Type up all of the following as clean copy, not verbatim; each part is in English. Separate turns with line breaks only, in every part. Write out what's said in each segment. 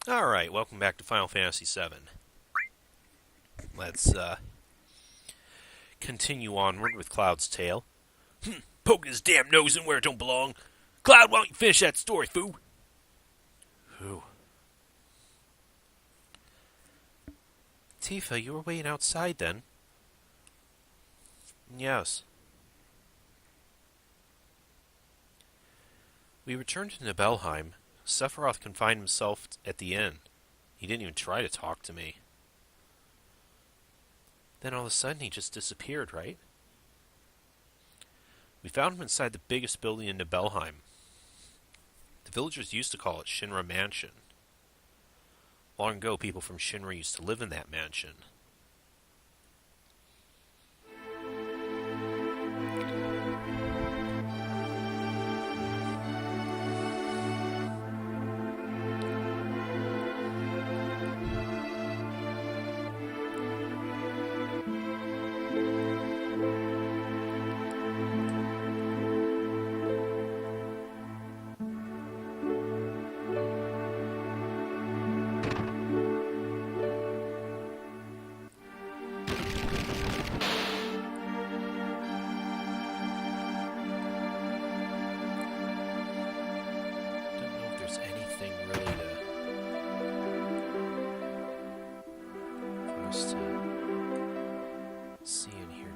Alright, welcome back to Final Fantasy VII. Let's continue onward with Cloud's tale. Poking his damn nose in where it don't belong. Cloud, why don't you finish that story, foo? Who? Tifa, you were waiting outside then? Yes. We returned to Nibelheim. Sephiroth confined himself at the inn. He didn't even try to talk to me. Then all of a sudden he just disappeared, right? We found him inside the biggest building in Nibelheim. The villagers used to call it Shinra Mansion. Long ago, people from Shinra used to live in that mansion.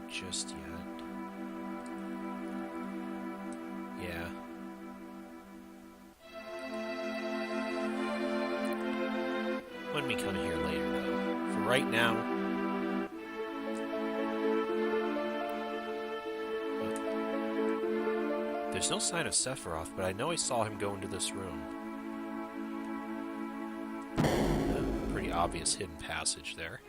Just yet. Yeah. When we come here later, though. For right now... There's no sign of Sephiroth, but I know I saw him go into this room. A pretty obvious hidden passage there.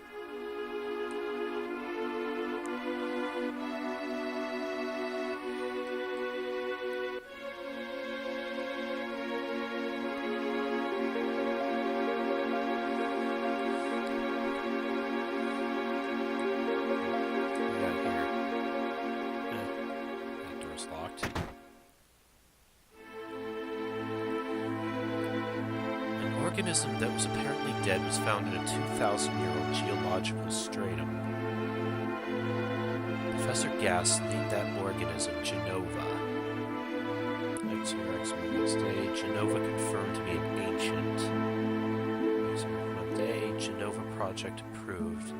An organism that was apparently dead was found in a 2,000-year-old geological stratum. Professor Gass named that organism Genova. Genova confirmed to be an ancient. One day, Genova project approved.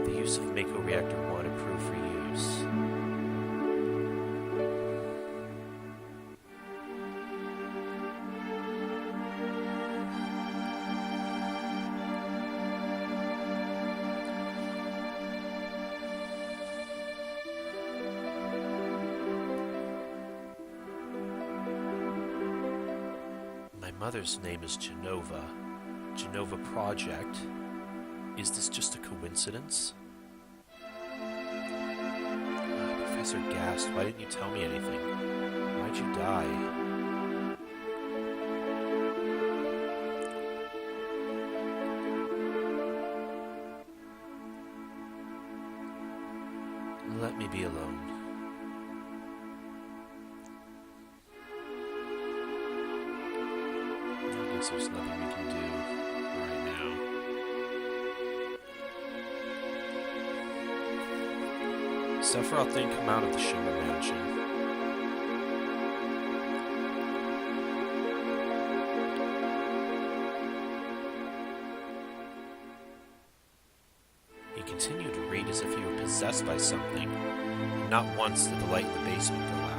The use of Mako Reactor 1 approved for use. My mother's name is Genova. Genova Project. Is this just a coincidence? Professor Gast, why didn't you tell me anything? Why'd you die? Let me be alone. I guess there's nothing we can do right now. Sephiroth didn't come out of the Shimmer Mansion. He continued to read as if he were possessed by something, and not once did the light in the basement go out.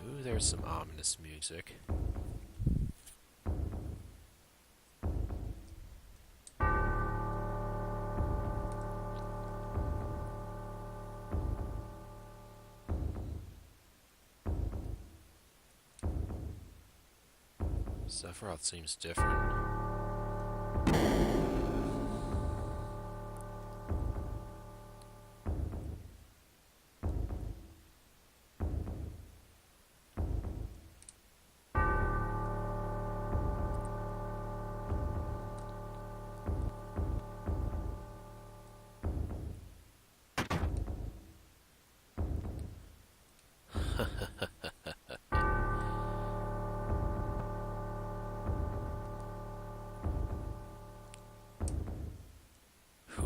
Ooh, there's some ominous music. Sephiroth seems different.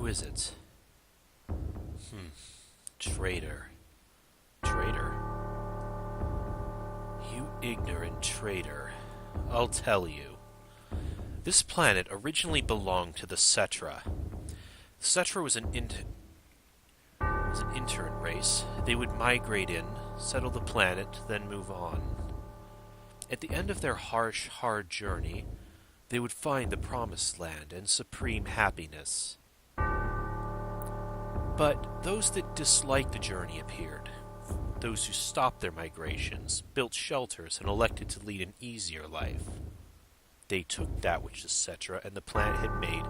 is it? Traitor. Traitor? You ignorant traitor. I'll tell you. This planet originally belonged to the Cetra. The Cetra was an intern race. They would migrate in, settle the planet, then move on. At the end of their harsh, hard journey, they would find the Promised Land and supreme happiness. But those that disliked the journey appeared. Those who stopped their migrations, built shelters, and elected to lead an easier life. They took that which the Cetra and the planet had made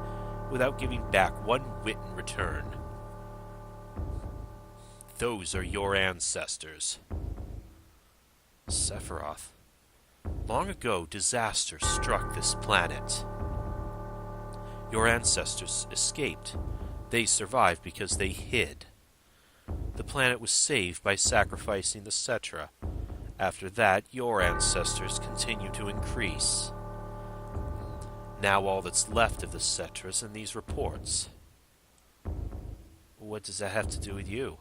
without giving back one whit in return. Those are your ancestors. Sephiroth. Long ago, disaster struck this planet. Your ancestors escaped. They survived because they hid. The planet was saved by sacrificing the Cetra. After that, your ancestors continue to increase. Now all that's left of the Cetras and these reports. What does that have to do with you?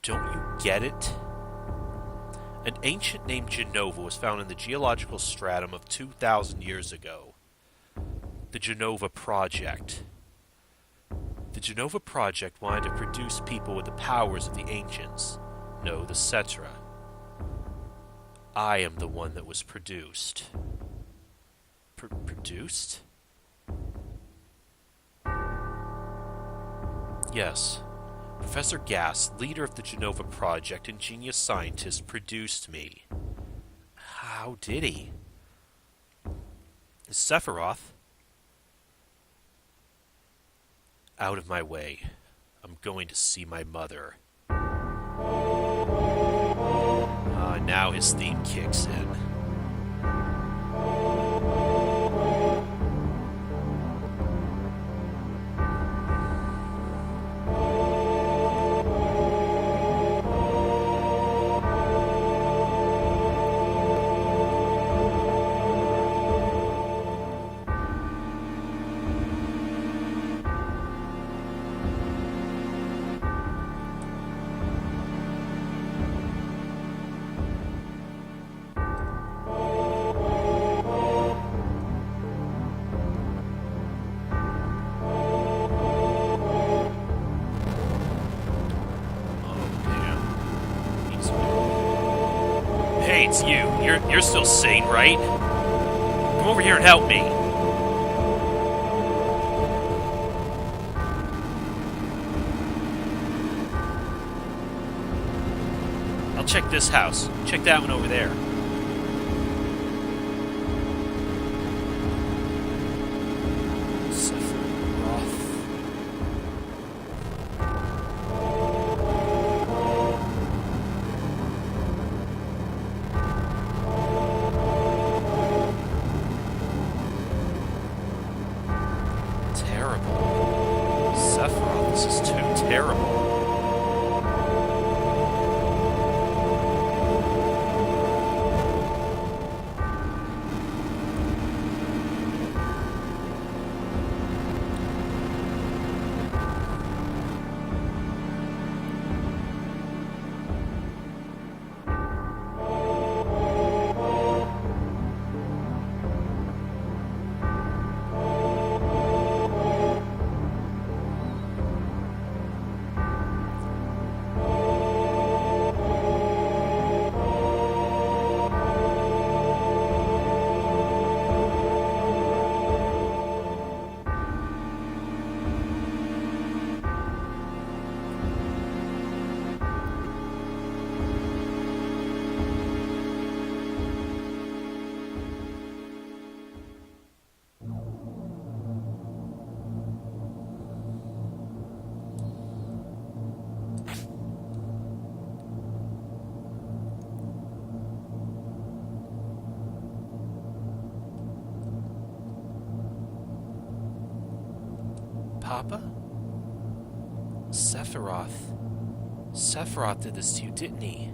Don't you get it? An ancient named Jenova was found in the geological stratum of 2,000 years ago. The Jenova Project. The Jenova Project wanted to produce people with the powers of the ancients. No, the Cetra. I am the one that was produced. Produced? Yes. Professor Gass, leader of the Jenova Project and genius scientist, produced me. How did he? Is Sephiroth? Out of my way. I'm going to see my mother. Now his theme kicks in. Hey, it's you. You're still sane, right? Come over here and help me. I'll check this house. Check that one over there. Sephiroth, this is too terrible. Papa? Sephiroth. Sephiroth did this to you, didn't he?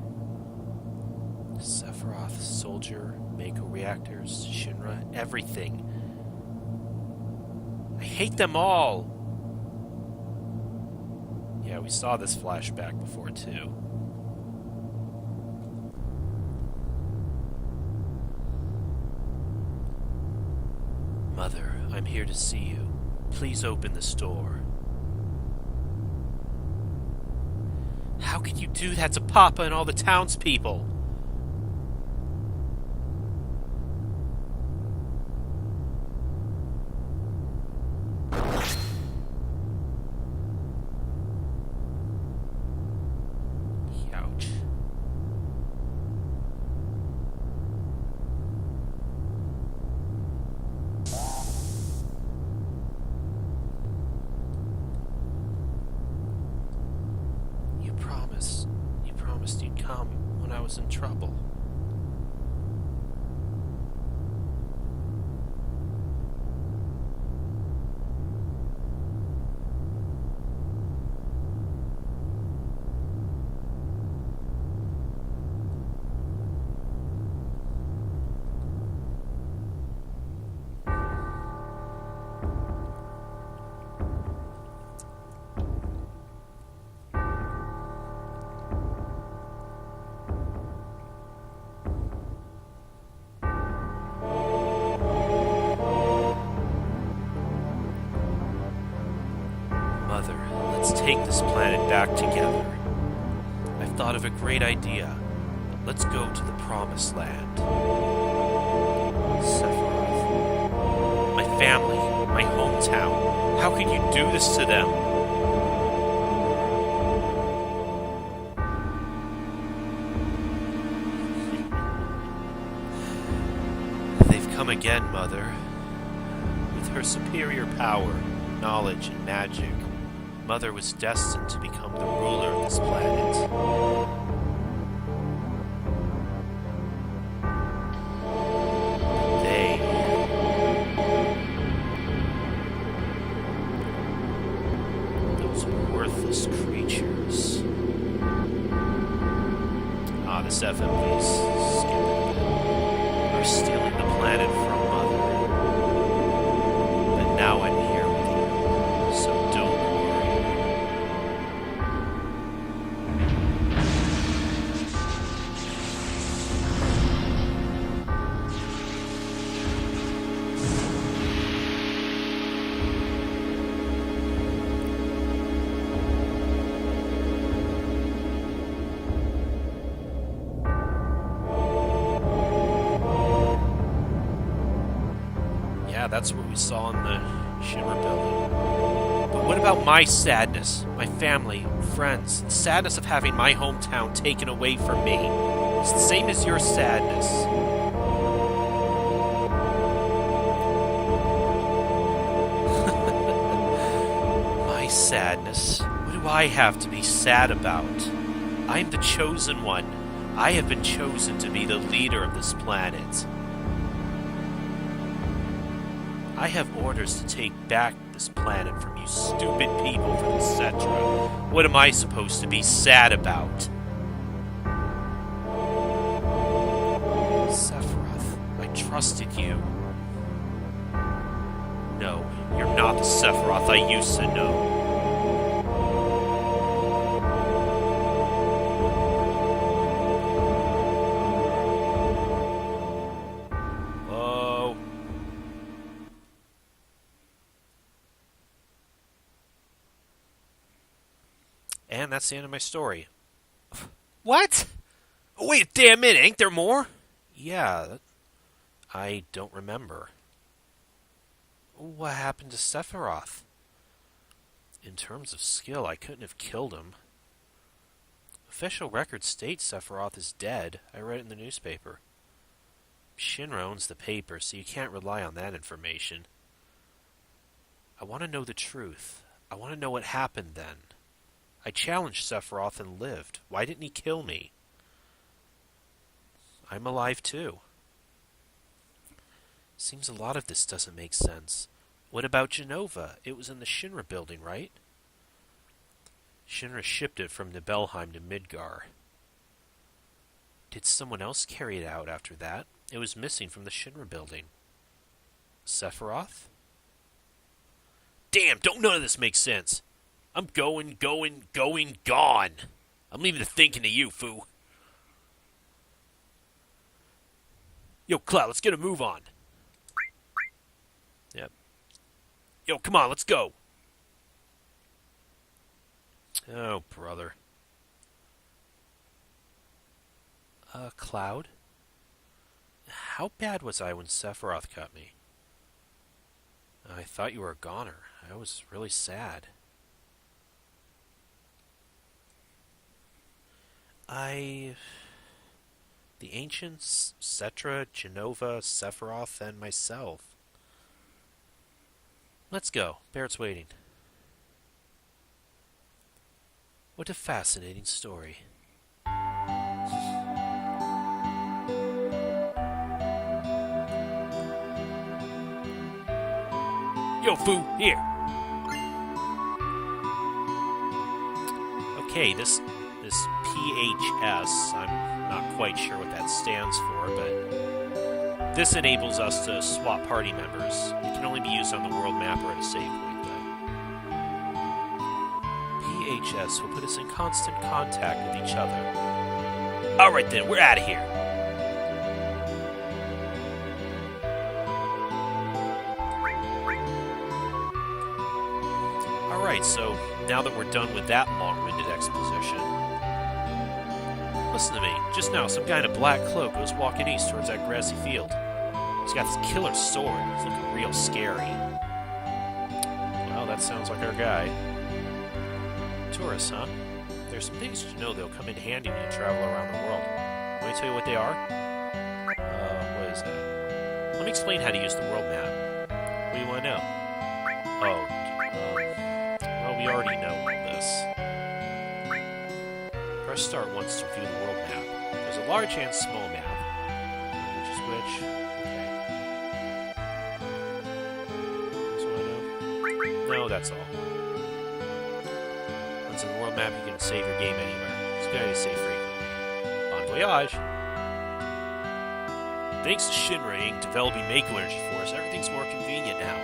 Sephiroth, Soldier, Mako Reactors, Shinra, everything. I hate them all. Yeah, we saw this flashback before, too. Mother, I'm here to see you. Please open this door. How could you do that to Papa and all the townspeople? Ouch. You promised you'd come when I was in trouble. Mother, let's take this planet back together. I've thought of a great idea. Let's go to the Promised Land. Sephiroth. My family, my hometown. How could you do this to them? They've come again, Mother. With her superior power, knowledge, and magic, Mother was destined to become the ruler of this planet. Those worthless creatures. This FM, please skip it a bit. Are stealing the planet from Mother. But now I'm here with you, so don't worry. Yeah, that's what we saw in the Shimmer building. But what about my sadness, my family, friends, the sadness of having my hometown taken away from me? It's the same as your sadness. My sadness? What do I have to be sad about? I am the chosen one. I have been chosen to be the leader of this planet. I have orders to take back this planet from you stupid people from the Cetra. What am I supposed to be sad about? Sephiroth, I trusted you. No, you're not the Sephiroth I used to know. And that's the end of my story. What? Wait a damn minute, ain't there more? Yeah, I don't remember. What happened to Sephiroth? In terms of skill, I couldn't have killed him. Official records state Sephiroth is dead. I read it in the newspaper. Shinra owns the paper, so you can't rely on that information. I want to know the truth. I want to know what happened then. I challenged Sephiroth and lived. Why didn't he kill me? I'm alive too. Seems a lot of this doesn't make sense. What about Genova? It was in the Shinra building, right? Shinra shipped it from Nibelheim to Midgar. Did someone else carry it out after that? It was missing from the Shinra building. Sephiroth? Damn, don't none of this make sense. I'm going, gone. I'm leaving the thinking to you, foo. Yo, Cloud, let's get a move on. Yep. Yo, come on, let's go. Oh, brother. Cloud? How bad was I when Sephiroth cut me? I thought you were a goner. I was really sad. The ancients, Cetra, Genova, Sephiroth, and myself. Let's go. Barrett's waiting. What a fascinating story. Yo, foo, here. Okay, this PHS, I'm not quite sure what that stands for, but this enables us to swap party members. It can only be used on the world map or at a save point, though. PHS will put us in constant contact with each other. Alright then, we're out of here. Alright, so now that we're done with that long-winded exposition, listen to me. Just now, some guy in a black cloak was walking east towards that grassy field. He's got this killer sword. He's looking real scary. Well, that sounds like our guy. Tourists, huh? There's some things you know they'll come in handy when you travel around the world. Let me tell you what they are? What is that? Let me explain how to use the world map. What do you want to know? Well, we already know all this. Press start once to view the world map. There's a large and small map. Which is which? Okay. That's what I know. No, that's all. Once in the world map, you can save your game anywhere. It's a good idea to save frequently. Bon voyage! Thanks to Shinra Inc. developing Mako Energy for us, everything's more convenient now.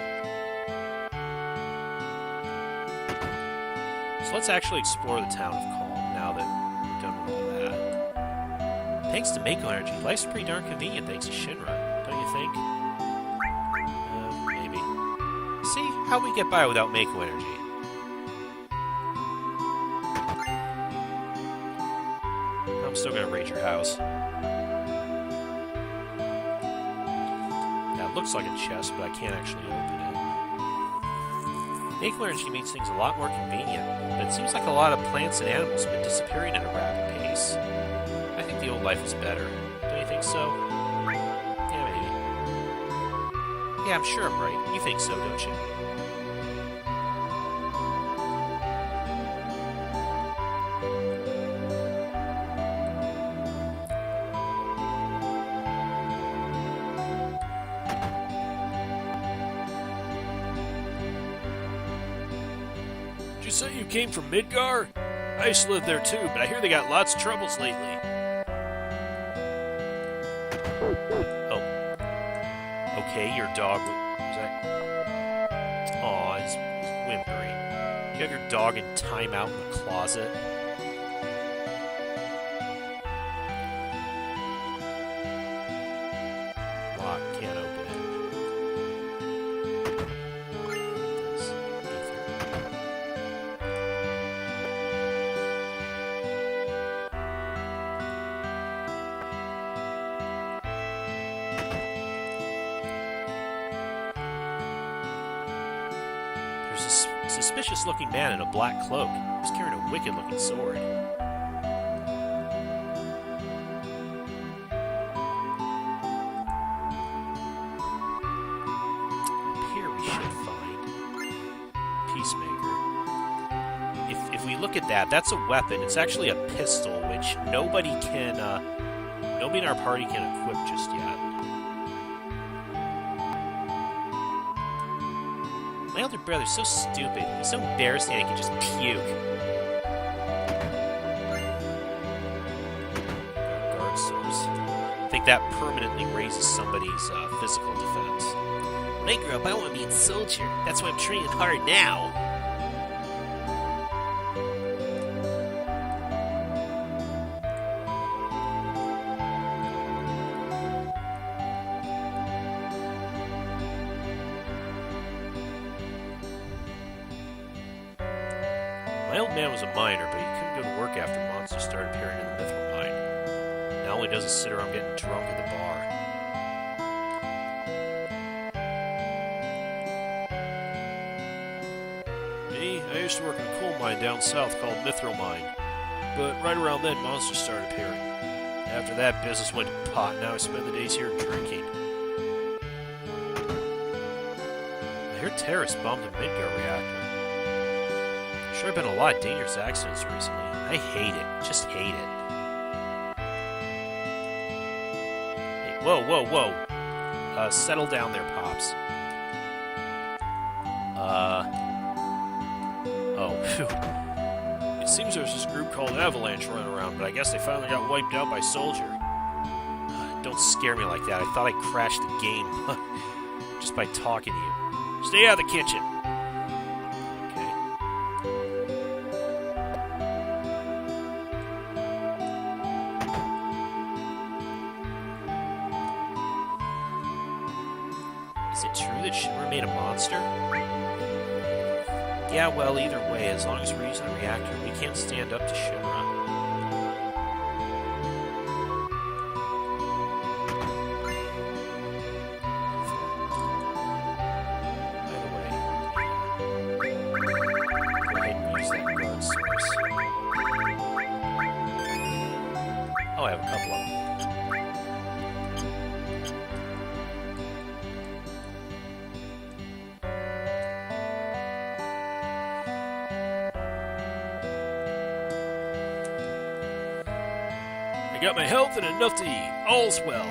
So let's actually explore the town of Calm now that we're done with all that. Thanks to Mako Energy, life's pretty darn convenient thanks to Shinra, don't you think? Maybe. See, how we get by without Mako Energy? I'm still gonna raid your house. That looks like a chest, but I can't actually open it. Mako Energy makes things a lot more convenient, but it seems like a lot of plants and animals have been disappearing at a rapid pace. I think the old life was better. Don't you think so? Yeah, maybe. Yeah, I'm sure I'm right. You think so, don't you? Did you say you came from Midgar? I used to live there too, but I hear they got lots of troubles lately. Oh. Okay, your dog was that? Aw, he's whimpering. Do you have your dog in timeout in the closet? Lock, can't open it. There's a suspicious-looking man in a black cloak. He's carrying a wicked-looking sword. Up here we should find Peacemaker. If we look at that, that's a weapon. It's actually a pistol, which nobody in our party can equip just yet. My older brother's so stupid. He's so embarrassed that he can just puke. Guard source. I think that permanently raises somebody's physical defense.
When I grow up, I want to be a soldier. That's why I'm training hard now.
My old man was a miner, but he couldn't go to work after monsters started appearing in the mithril mine. Now all he does is sit around getting drunk at the bar. Me, I used to work in a coal mine down south called Mithril Mine, but right around then monsters started appearing. After that, business went to pot, and now I spend the days here drinking. I heard terrorists bombed the Midgar reactor. Sure have been a lot of dangerous accidents recently. I hate it. Just hate it. Hey, whoa, whoa, whoa. Settle down there, Pops. Oh, phew. It seems there's this group called Avalanche running around, but I guess they finally got wiped out by Soldier. Don't scare me like that. I thought I crashed the game just by talking to you. Stay out of the kitchen. Is it true that Shimmer made a monster? Yeah, well, either way, as long as we're using the reactor, we can't stand up to Shimmer. By the way, go ahead and use that guard source. Oh, I have a couple of them. I got my health and enough to eat. All's well.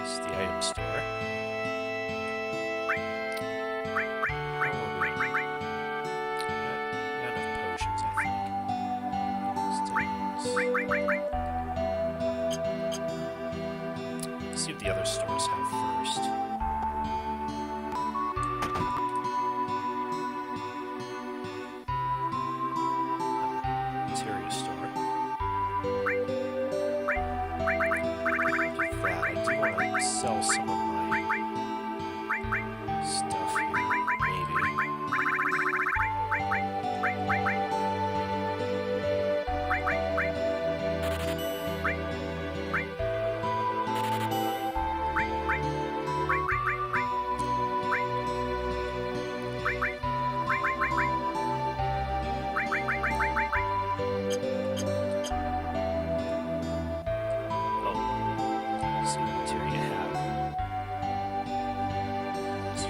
It's the item store. Let's see what the other stores have first. Interior store. With that, I do want to sell some of my stuff here, maybe.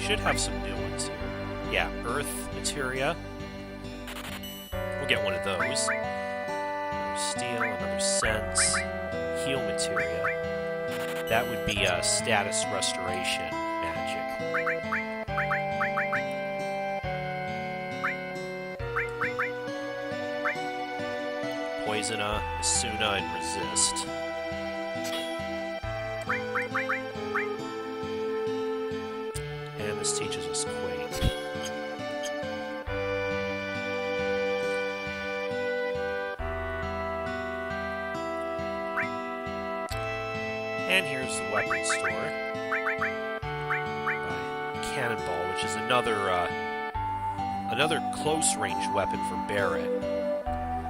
Should have some new ones here. Yeah, Earth Materia. We'll get one of those. Another Steel, another Sense. Heal Materia. That would be a status restoration magic. Poisona, Asuna, and Resist. This teaches us Quake. And here's the weapon store. Cannonball, which is another close-range weapon for Barret.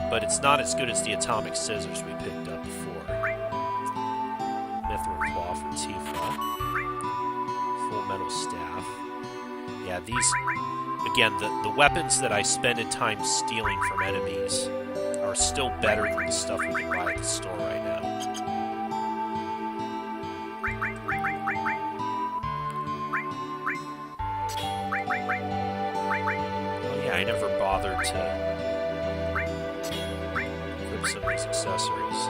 But it's not as good as the atomic scissors we picked up before. Mithril Claw for Tifa. Full metal staff. Yeah, these, again, the weapons that I spend time stealing from enemies are still better than the stuff we can buy at the store right now. Oh yeah, I never bothered to equip some of these accessories.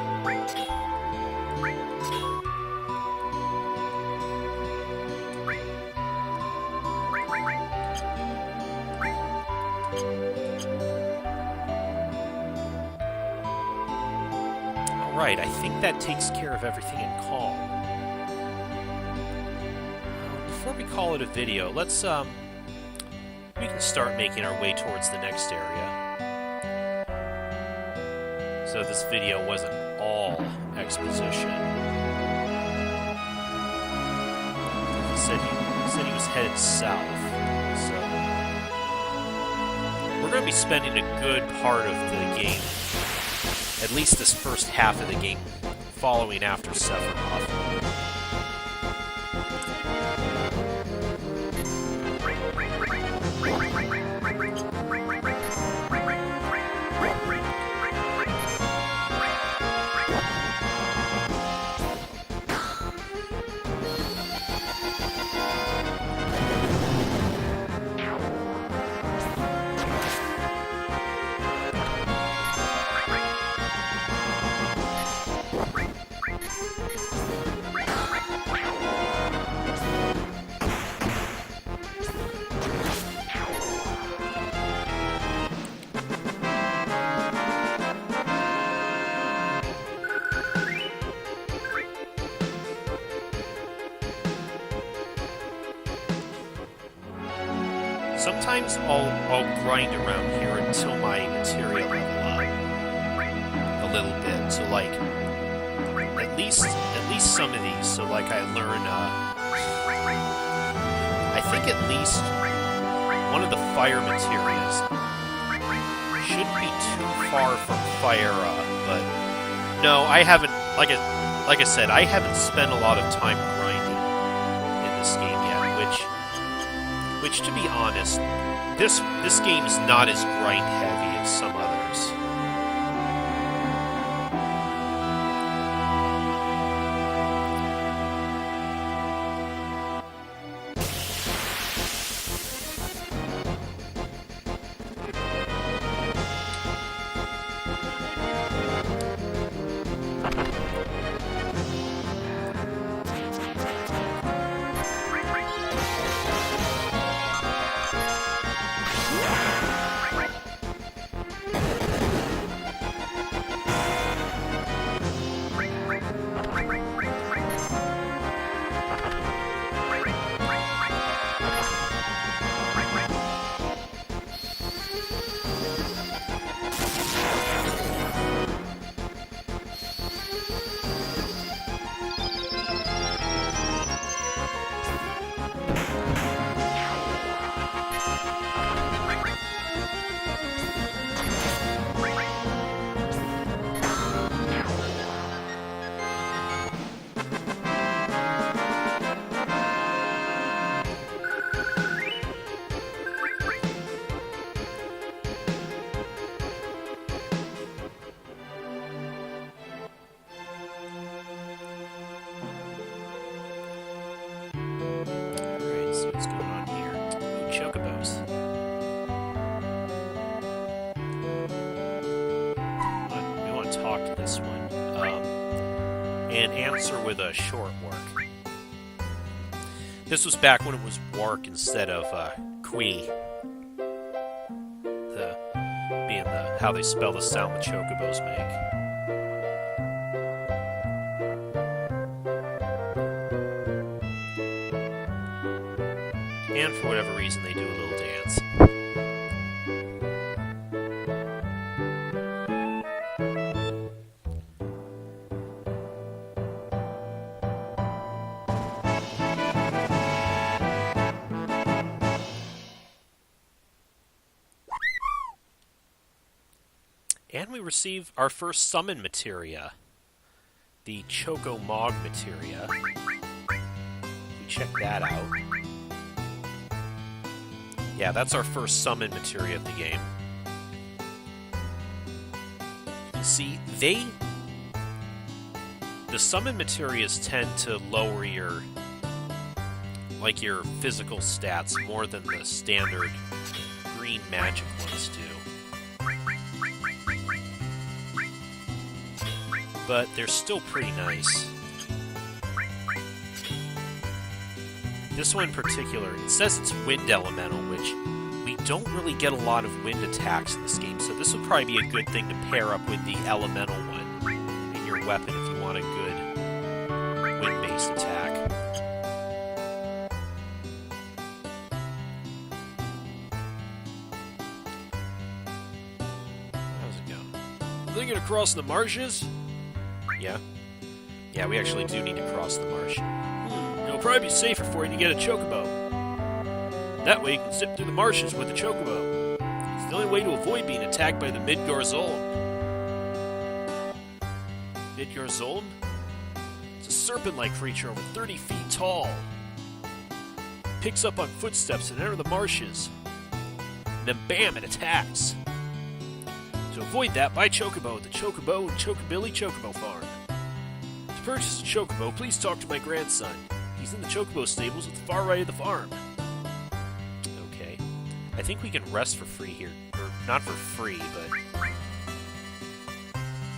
Alright, I think that takes care of everything in Calm. Before we call it a video, let's, we can start making our way towards the next area. So this video wasn't all exposition. He said he was headed south, so we're going to be spending a good part of the game, at least this first half of the game, following after Sephiroth. Sometimes I'll grind around here until my materia level up a little bit. So like at least some of these. So like I learn I think at least one of the fire materias shouldn't be too far from fire but no, I haven't like I said, I haven't spent a lot of time grinding in this game yet, which, to be honest, this game is not as grind-heavy as some others. What's going on here? Ooh, chocobos. We want to talk to this one. And answer with a short work. This was back when it was work instead of Kui. Being how they spell the sound the chocobos make. And for whatever reason, they do a little dance. And we receive our first summon materia. The Choco Mog materia. We check that out. Yeah, that's our first summon materia of the game. You see, the summon materias tend to lower your physical stats more than the standard green magic ones do. but they're still pretty nice. This one in particular, it says it's wind elemental, which we don't really get a lot of wind attacks in this game, so this would probably be a good thing to pair up with the elemental one in your weapon if you want a good wind-based attack. How's it going?
Thinking of crossing the marshes?
Yeah? Yeah, we actually do need to cross the marsh.
It'll probably be safer for you to get a chocobo. That way you can zip through the marshes with the chocobo. It's the only way to avoid being attacked by the Midgarzolm. Midgarzolm? It's a serpent-like creature over 30 feet tall. Picks up on footsteps and enters the marshes. And then bam, it attacks. To avoid that, buy chocobo at the Chocobo and Chocobilly Chocobo Farm. To purchase a chocobo, please talk to my grandson. He's in the chocobo stables at the far right of the farm.
Okay. I think we can rest for free here. Or, not for free,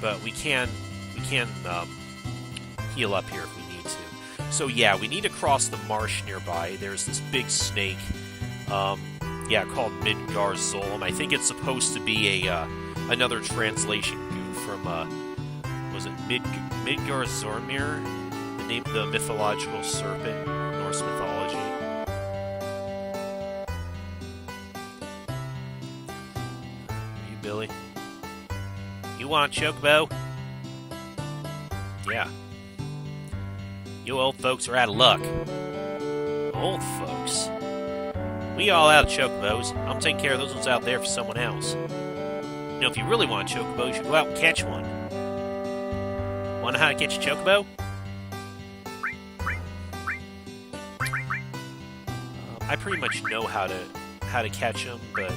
but we can heal up here if we need to. So yeah, we need to cross the marsh nearby. There's this big snake, called Midgarzolm. I think it's supposed to be another translation goof from, was it Midgarzormir? The mythological serpent, Norse mythology. Are you Billy? You want a chocobo? Yeah. You old folks are out of luck. Old folks? We all out of chocobos. I'm taking care of those ones out there for someone else. You know, if you really want a chocobo, you should go out and catch one. Want to know how to catch a chocobo? I pretty much know how to catch them, but...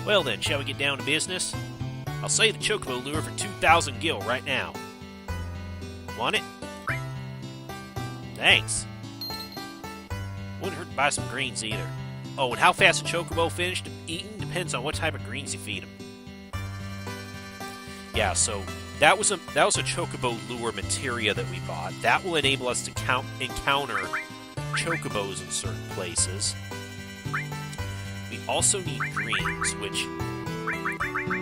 Well then, shall we get down to business? I'll sell you the chocobo lure for 2,000 gil right now. Want it? Thanks. Wouldn't hurt to buy some greens either. Oh, and how fast a chocobo finished eating depends on what type of greens you feed him. Yeah, so that was a chocobo lure materia that we bought. That will enable us to encounter chocobos in certain places. We also need greens, which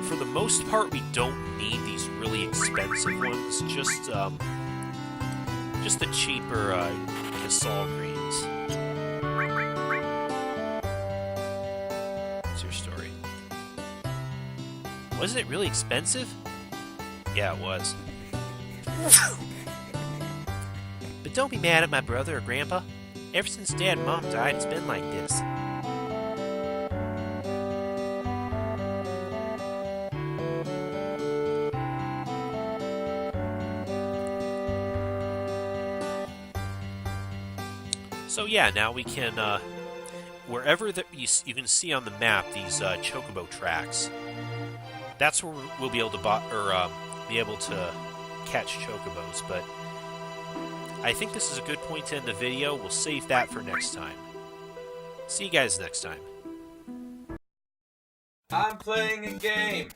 for the most part we don't need these really expensive ones, just the cheaper Casal greens. What's your story? Wasn't it really expensive? Yeah, it was. But don't be mad at my brother or grandpa. Ever since Dad and Mom died, it's been like this. So yeah, now we can, wherever that you can see on the map these chocobo tracks. That's where we'll be able to be able to catch chocobos, but I think this is a good point to end the video. We'll save that for next time. See you guys next time.
I'm playing a game.